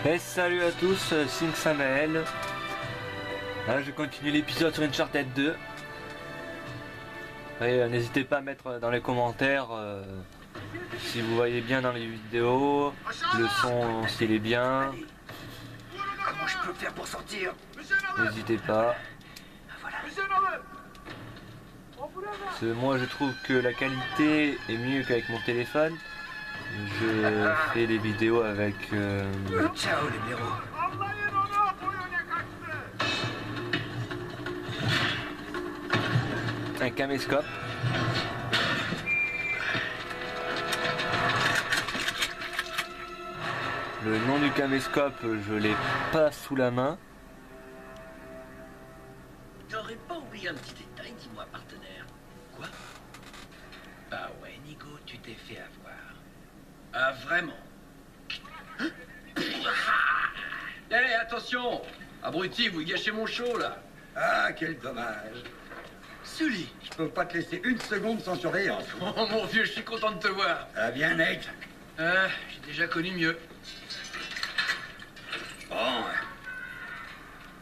Et salut à tous, Sing Samael. Là, je continue l'épisode sur Uncharted 2. Et n'hésitez pas à mettre dans les commentaires si vous voyez bien dans les vidéos, le son s'il est bien. Comment je peux faire pour sortir? N'hésitez pas. Parce que moi je trouve que la qualité est mieux qu'avec mon téléphone. Je fais les vidéos avec Ciao les blaireaux. un caméscope. Le nom du caméscope, je l'ai pas sous la main. T'aurais pas oublié un petit détail, dis-moi, partenaire. Quoi? Ah ouais, Nico, tu t'es fait avoir. Ah, vraiment? Hé, attention! Abruti, vous gâchez mon show, là. Ah, quel dommage. Sully! Je peux pas te laisser une seconde sans surveillance. Oh, mon vieux, je suis content de te voir. Ça va bien, Nate? Ah, j'ai déjà connu mieux. Bon.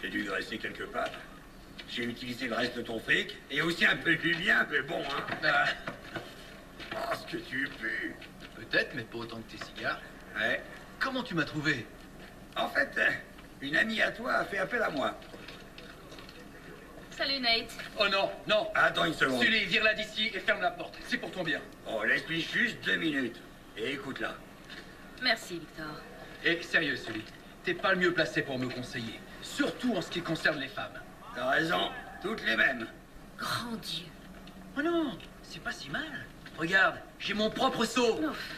J'ai dû graisser quelque part. J'ai utilisé le reste de ton fric et aussi un peu du mien, mais bon, hein. Ah, Oh, ce que tu pues. peut-être, mais pas autant que tes cigares. Ouais. Comment tu m'as trouvé? En fait, une amie à toi a fait appel à moi. Salut Nate. Oh non, non! Attends une seconde. Sully, vire-la d'ici et ferme la porte. C'est pour ton bien. Oh, laisse-lui juste 2 minutes. Et écoute-la. Merci Victor. Et sérieux, Sully, t'es pas le mieux placé pour me conseiller. Surtout en ce qui concerne les femmes. T'as raison, toutes les mêmes. Grand Dieu. Oh non, c'est pas si mal. Regarde, j'ai mon propre seau. Ouf.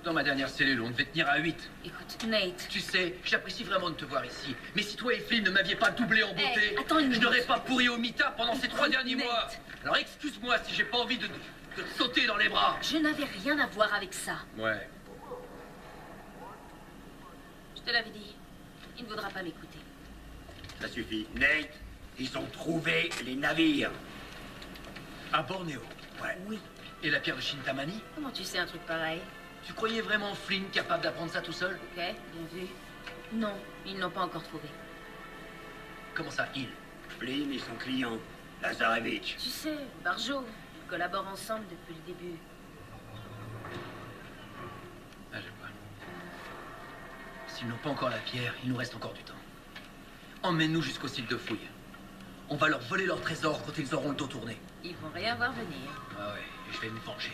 Dans ma dernière cellule, on devait tenir à 8. Écoute, Nate. Tu sais, j'apprécie vraiment de te voir ici. Mais si toi et Flynn ne m'aviez pas doublé en beauté, Hey, attends une je minute. n'aurais pas pourri au mitard pendant ces 3 derniers Nate. mois. Alors excuse-moi si j'ai pas envie de te sauter dans les bras. Je n'avais rien à voir avec ça. Ouais. Je te l'avais dit. Il ne voudra pas m'écouter. Ça suffit. Nate, ils ont trouvé les navires. À Bornéo. Ouais. Oui. Et la pierre de Shintamani? Comment tu sais un truc pareil? Tu croyais vraiment Flynn capable d'apprendre ça tout seul? Ok, bien vu. Non, ils ne l'ont pas encore trouvé. Comment ça, il? Flynn et son client, Lazarevitch. Tu sais, Barjo, ils collaborent ensemble depuis le début. Ah, je vois. S'ils n'ont pas encore la pierre, il nous reste encore du temps. Emmène-nous jusqu'au site de fouille. On va leur voler leur trésor quand ils auront le dos tourné. Ils vont rien voir venir. Ah ouais, et je vais me venger.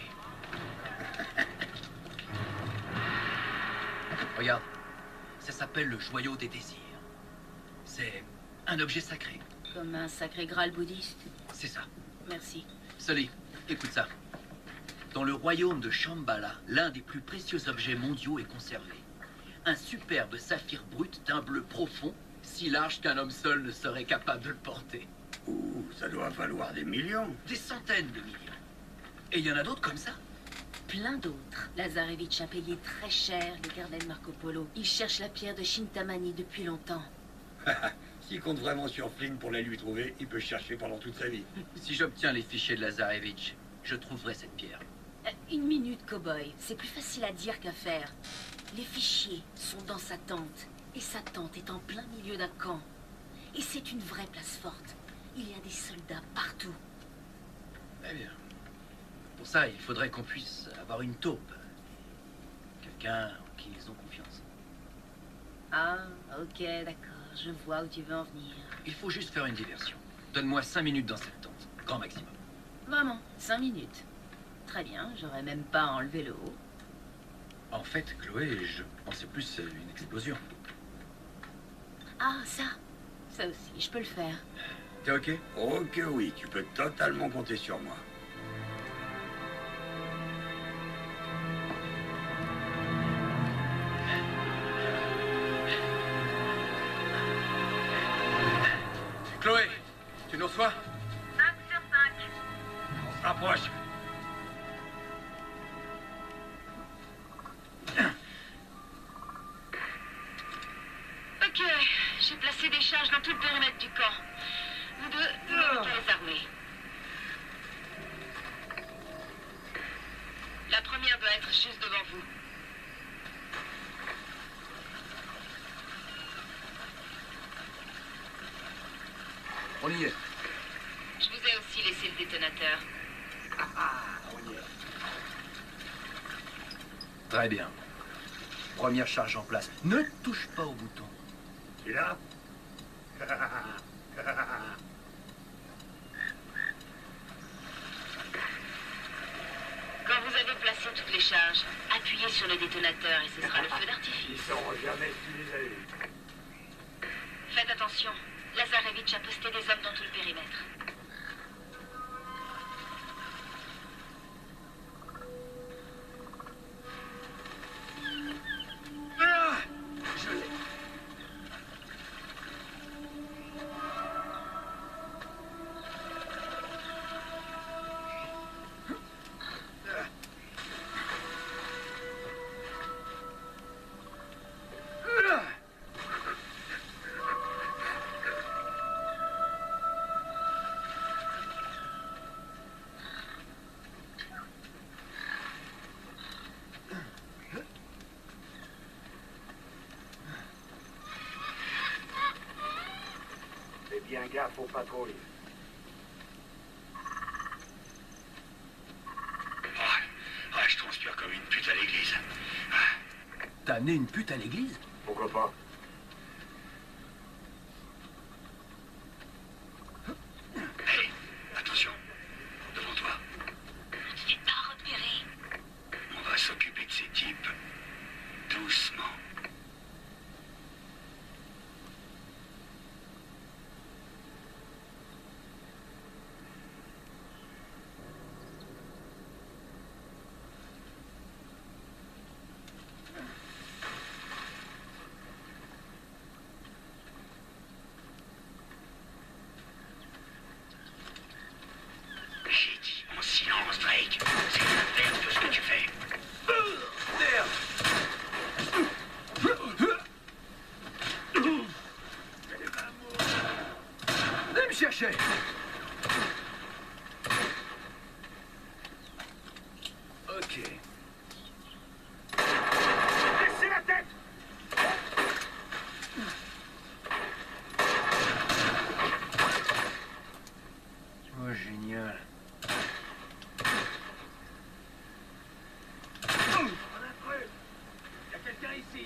Regarde, ça s'appelle le joyau des désirs. C'est un objet sacré. Comme un sacré Graal bouddhiste. C'est ça. Merci. Sully, écoute ça. Dans le royaume de Shambhala, l'un des plus précieux objets mondiaux est conservé. Un superbe saphir brut d'un bleu profond, si large qu'un homme seul ne serait capable de le porter. Ouh, ça doit valoir des millions. Des centaines de millions. Et il y en a d'autres comme ça. Plein d'autres. Lazarevitch a payé très cher les Garden Marco Polo. Il cherche la pierre de Shintamani depuis longtemps. S'il compte vraiment sur Flynn pour la lui trouver, il peut chercher pendant toute sa vie. Si j'obtiens les fichiers de Lazarevitch, je trouverai cette pierre. Une minute, cow-boy. C'est plus facile à dire qu'à faire. Les fichiers sont dans sa tente. Et sa tente est en plein milieu d'un camp. Et c'est une vraie place forte. Il y a des soldats partout. Très bien. Pour ça, il faudrait qu'on puisse avoir une taupe. Quelqu'un en qui ils ont confiance. Ah, ok, d'accord. Je vois où tu veux en venir. Il faut juste faire une diversion. Donne-moi 5 minutes dans cette tente. Grand maximum. Vraiment, 5 minutes. Très bien, j'aurais même pas enlevé le haut. En fait, Chloé, je pensais plus à une explosion. Ah, ça. Ça aussi, je peux le faire. T'es ok? Oh que oui, tu peux totalement compter sur moi. Chloé, tu nous reçois? 5 sur 5. On se rapproche. Ok, j'ai placé des charges dans tout le périmètre du camp. Vous deux, vous les armés. La première doit être juste devant vous. On y est. Je vous ai aussi laissé le détonateur. On y est. Très bien. Première charge en place. Ne touche pas au bouton. Tu là? Quand vous avez placé toutes les charges, appuyez sur le détonateur et ce sera le feu d'artifice. Ils seront jamais utilisés. Faites attention, Lazarevitch a posté des hommes dans tout le périmètre. Je l'ai. Fais bien gaffe aux patrouilles. Je transpire comme une pute à l'église. T'as amené une pute à l'église? Pourquoi pas? Hey, attention. Devant toi. Tu n'es pas repéré. On va s'occuper de ces types. Doucement. J'ai dit en silence, Drake. C'est l'inverse de ce que tu fais. Venez me chercher. Ok. Laissez la tête! Oh, génial. On a cru. Il y a quelqu'un ici.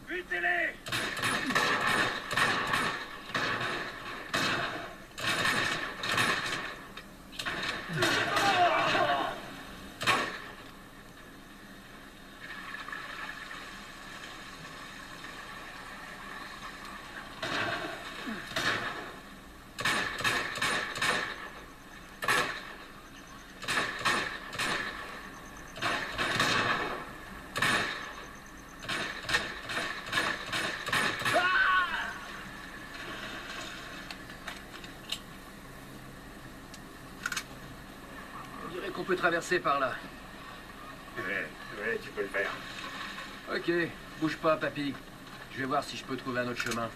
Butez-les! On dirait qu'on peut traverser par là. Ouais, tu peux le faire. Ok, bouge pas, papy. Je vais voir si je peux trouver un autre chemin.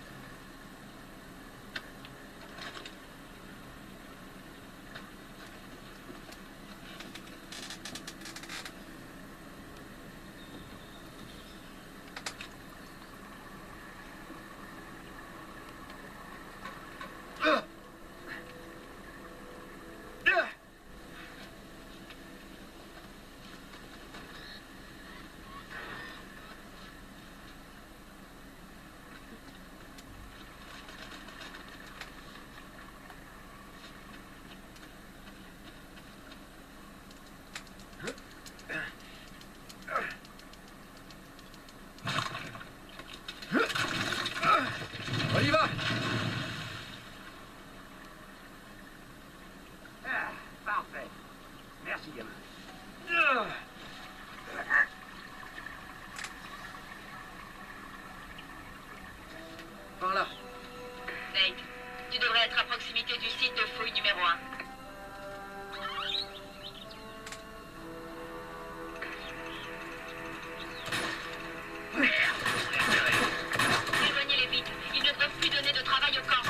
On y va! Parfait. Merci, gamin. Par là. Nate, tu devrais être à proximité du site de fouille numéro 1. Éloignez-les vite. Ils ne peuvent plus donner de travail au camp.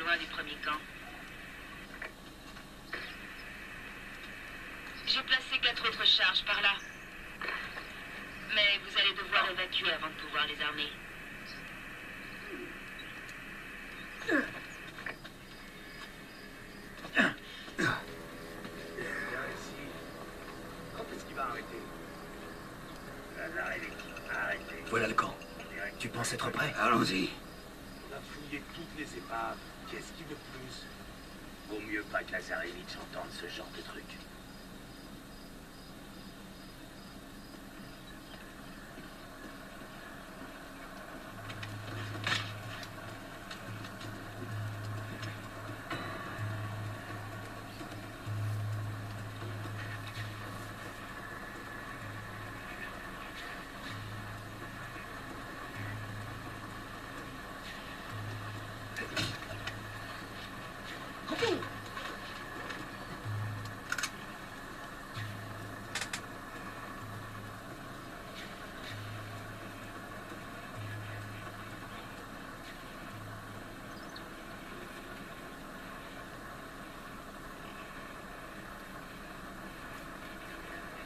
loin du premier camp. J'ai placé 4 autres charges par là. Mais vous allez devoir évacuer avant de pouvoir les armer. Quand est-ce qu'il va arrêter? Arrêtez. Voilà le camp. Tu penses être prêt? Allons-y. On a fouillé toutes les épaves. Qu'est-ce qui veut plus? Vaut mieux pas que Lazarevitch entende ce genre de truc.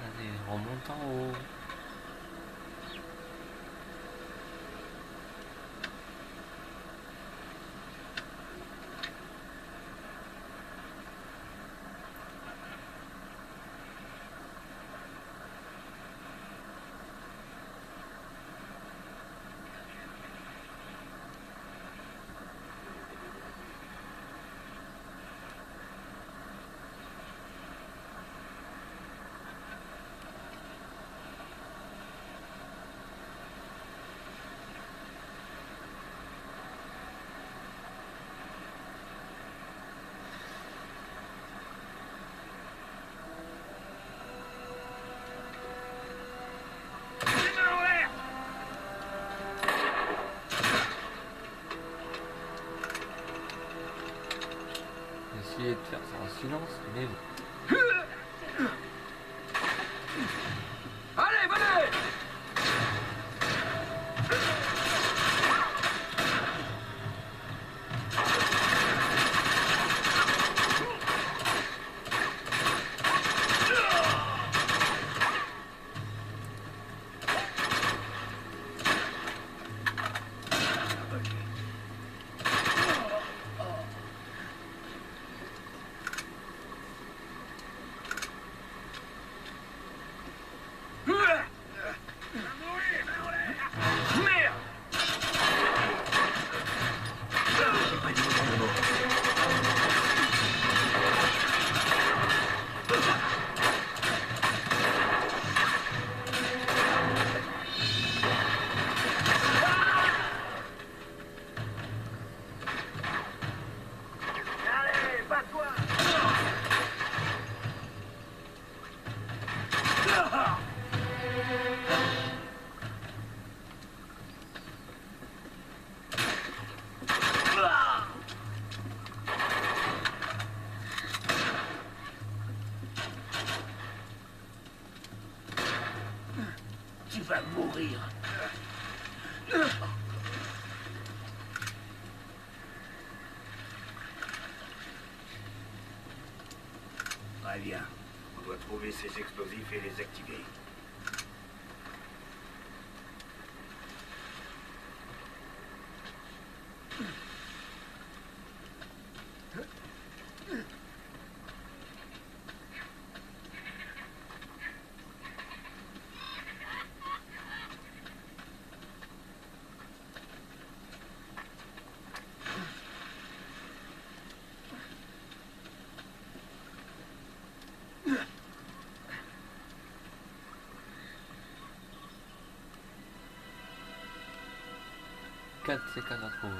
Allez, on monte en haut. Essayer de faire ça en silence, mais bon. Allez, venez! Tu vas mourir. Très bien. On doit trouver ces explosifs et les activer. Quatre C4 à trouver.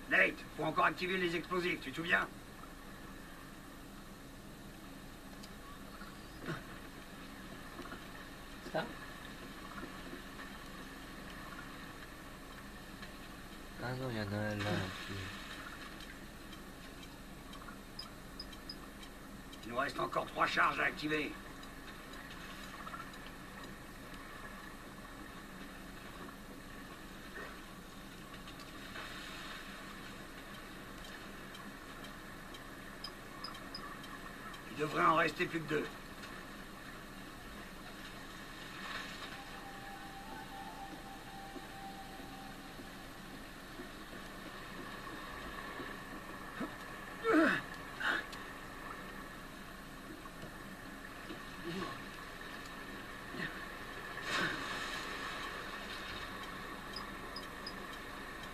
Nate, faut encore activer les explosifs, tu te souviens? Ça? Ah non, il y en a un là. Il nous reste encore 3 charges à activer. devrait en rester plus que 2.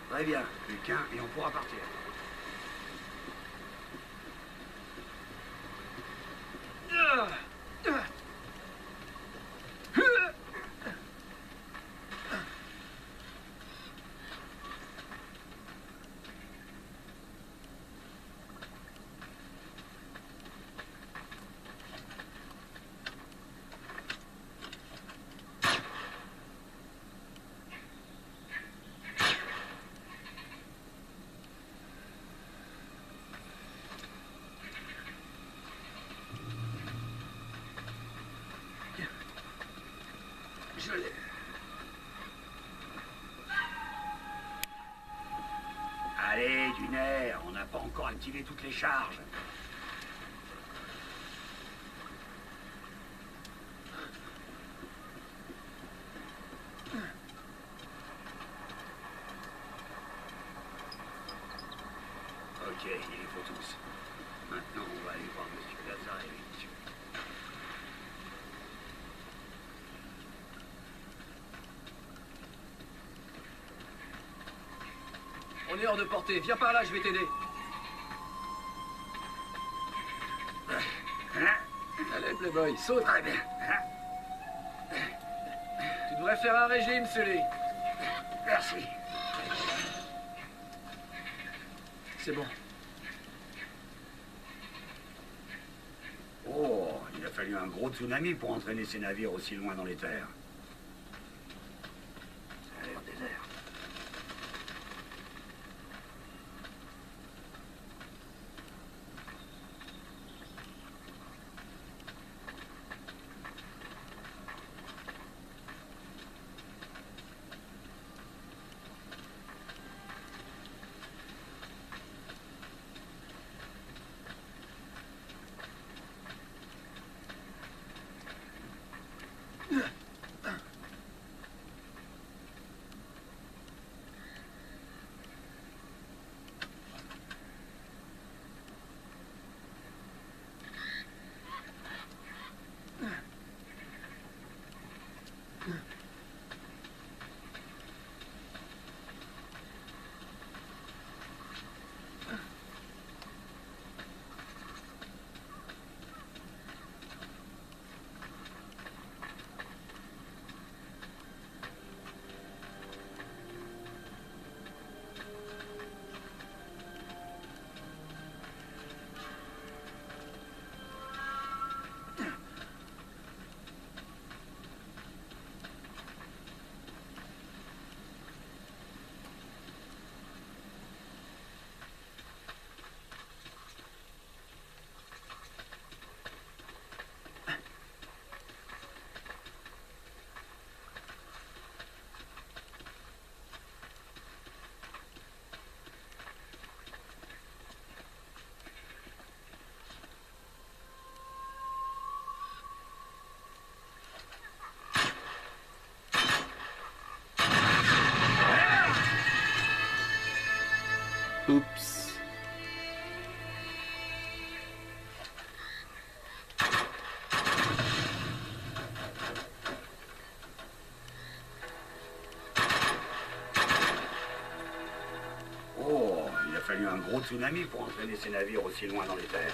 Très bien, plus qu'un et on pourra partir. Je l'ai. Allez, Duner, on n'a pas encore activé toutes les charges. Ok, il les faut tous. Maintenant, on va aller voir Monsieur Lazarevitch. On est hors de portée. Viens par là, je vais t'aider. Allez, Playboy, saute. Très bien. Tu devrais faire un régime, Sully. Merci. C'est bon. Oh, il a fallu un gros tsunami pour entraîner ces navires aussi loin dans les terres. Ça a l'air désert. Oups. Oh, il a fallu un gros tsunami pour entraîner ces navires aussi loin dans les terres.